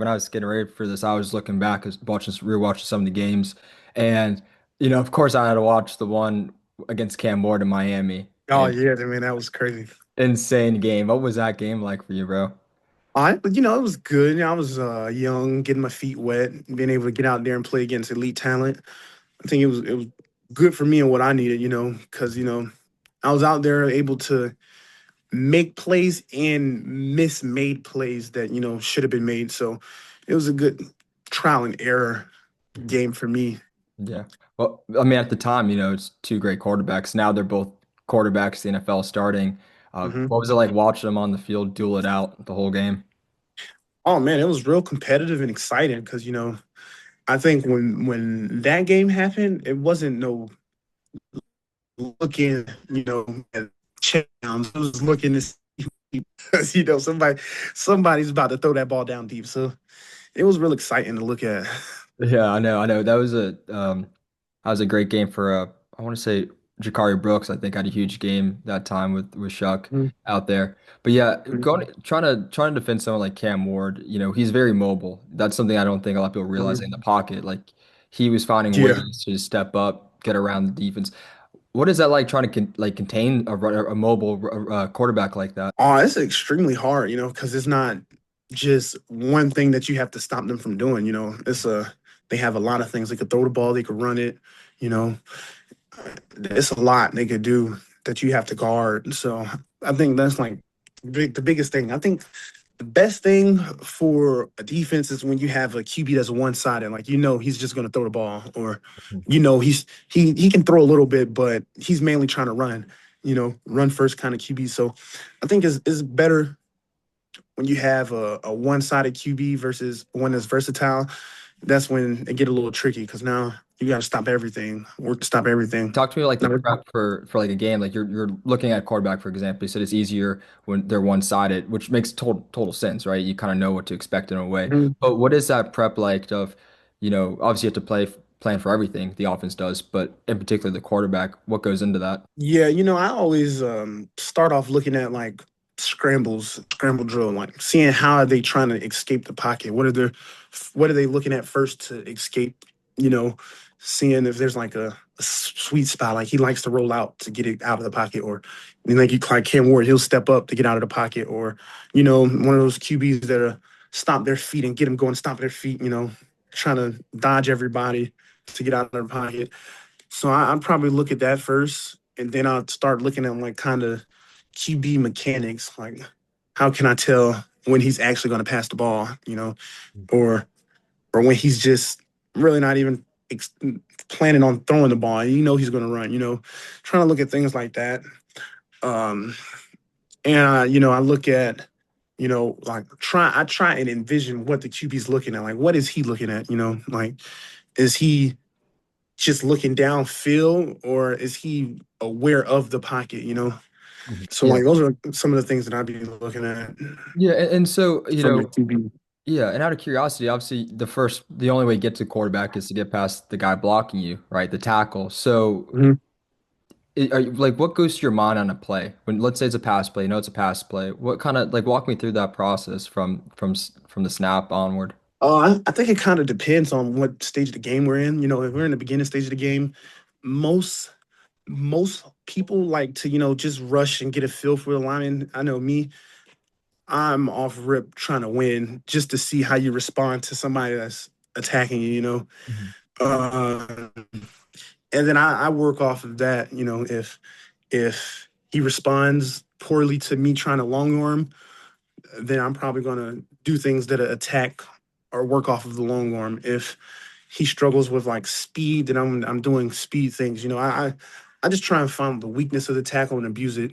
when I was getting ready for this, I was looking back, rewatching some of the games, and of course, I had to watch the one against Cam Ward in Miami, Oh and yeah, man, that was crazy. insane game. What was that game like for you, bro? But it was good. I was young, getting my feet wet, being able to get out there and play against elite talent. I think it was good for me and what I needed, because I was out there able to make plays and miss made plays that should have been made. So it was a good trial and error game for me. Yeah. Well, I mean, at the time, it's two great quarterbacks. Now they're both quarterbacks the NFL starting. hmm What was it like watching them on the field duel it out the whole game? Oh man, it was real competitive and exciting because I think when that game happened, it wasn't no looking, at checkdowns. It was looking to see because somebody's about to throw that ball down deep. So it was real exciting to look at. Yeah, I know. That was a great game for I want to say Jakari Brooks. I think had a huge game that time with Shuck Mhm. out there. But yeah, going trying to defend someone like Cam Ward, he's very mobile. That's something I don't think a lot of people realize Mhm. in the pocket. Like he was finding Yeah. ways to step up, get around the defense. What is that like trying to contain a mobile quarterback like that? Oh, it's extremely hard, because it's not just one thing that you have to stop them from doing. They have a lot of things. They could throw the ball, they could run it, you know. It's a lot they could do that you have to guard. So I think that's like the biggest thing. I think the best thing for a defense is when you have a QB that's one sided, like he's just going to throw the ball, or he can throw a little bit, but he's mainly trying to run. Run first kind of QB. So I think it's better when you have a one sided QB versus one that's versatile. That's when it get a little tricky because now you got to stop everything, work to stop everything. Talk to me like the Now, prep for like a game. Like you're looking at quarterback, for example. You said it's easier when they're one-sided, which makes total sense, right? You kind of know what to expect in a way. But what is that prep like of, obviously you have to plan for everything, the offense does, but in particular the quarterback, what goes into that? Yeah, I always start off looking at like scramble drill, like seeing how are they trying to escape the pocket. What are they looking at first to escape? You know, Seeing if there's like a sweet spot, like he likes to roll out to get it out of the pocket, or like you like Cam Ward, he'll step up to get out of the pocket, or one of those QBs that stop their feet and get them going, stop their feet. Trying to dodge everybody to get out of the pocket. So I'd probably look at that first, and then I'll start looking at like kind of QB mechanics, like how can I tell when he's actually going to pass the ball, or or when he's just really not even planning on throwing the ball. He's going to run. Trying to look at things like that. Um, and I look at like I try and envision what the QB's looking at. Like, what is he looking at? Like, is he just looking downfield, or is he aware of the pocket? Mhm. So Yeah. like those are some of the things that I'd be looking at Yeah, and so, from the QB. yeah, and out of curiosity, obviously the only way to get to quarterback is to get past the guy blocking you, right? The tackle. So Mhm. like, what goes to your mind on a play when, let's say it's a pass play? It's a pass play. What kind of like walk me through that process from the snap onward? I think it kind of depends on what stage of the game we're in. If we're in the beginning stage of the game, most most people like to just rush and get a feel for the lineman. I know me, I'm off rip trying to win just to see how you respond to somebody that's attacking you. Mhm. Uh, and then I work off of that. If he responds poorly to me trying to long arm, then I'm probably going to do things that attack or work off of the long arm. If he struggles with like speed, then I'm doing speed things. I just try and find the weakness of the tackle and abuse it.